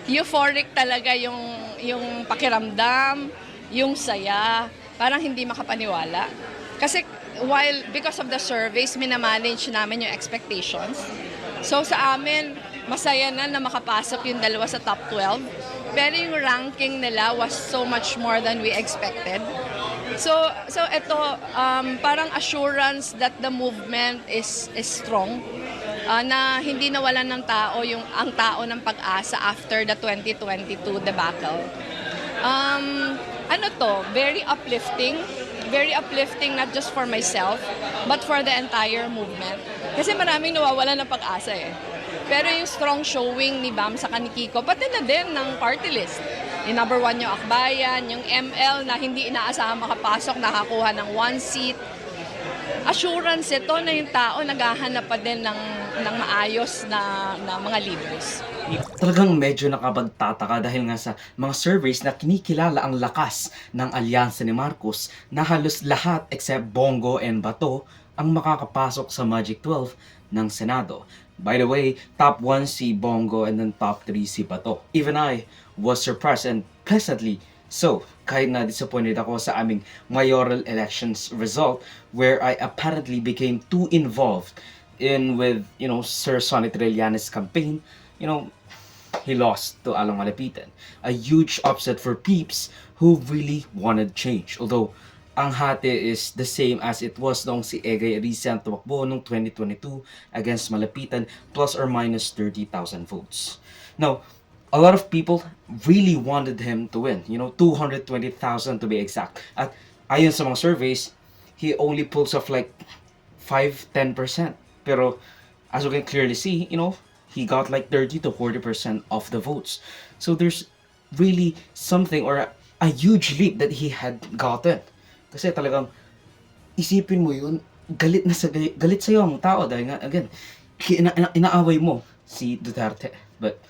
euphoric talaga yung pakiramdam, yung saya. Parang hindi makapaniwala. Kasi because of the surveys, minamanage namin yung expectations. So sa amin, masaya na makapasok yung dalawa sa top 12. Pero yung ranking nila was so much more than we expected. So ito, parang assurance that the movement is strong. Na hindi nawalan ng tao ang tao ng pag-asa after the 2022 debacle. Ano to, very uplifting not just for myself, but for the entire movement. Kasi maraming nawawalan ng pag-asa eh. Pero yung strong showing ni Bam sa ni Kiko, pati na din ng party list. Yung number 1 yung Akbayan, yung ML na hindi inaasahan makapasok, nakakuha ng 1 seat. Assurance ito na yung tao naghahanap pa din ng maayos na mga leaders. Talagang medyo nakapagtataka dahil nga sa mga surveys na kinikilala ang lakas ng alyansa ni Marcos na halos lahat except Bongo and Bato ang makakapasok sa Magic 12 ng Senado. By the way, top 1 si Bongo and then top 3 si Bato. Even I was surprised and pleasantly so, kahit na disappointed ako sa aming mayoral elections result where I apparently became too involved with, Sir Sonny Trillanes' campaign, he lost to Alang Malapitan. A huge upset for peeps who really wanted change. Although, ang hati is the same as it was noong si Egay Arisa ang tumakbo noong 2022 against Malapitan plus or minus 30,000 votes. Now, a lot of people really wanted him to win. 220,000 to be exact. At ayon sa mga surveys, he only pulls off like 5-10%. Pero as you can clearly see, he got like 30 to 40% of the votes. So there's really something or a huge leap that he had gotten. Kasi talagang isipin mo yun, galit sa'yo ang tao dahil nga, again, inaaway mo si Duterte. But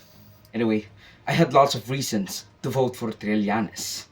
anyway, I had lots of reasons to vote for Trillanes.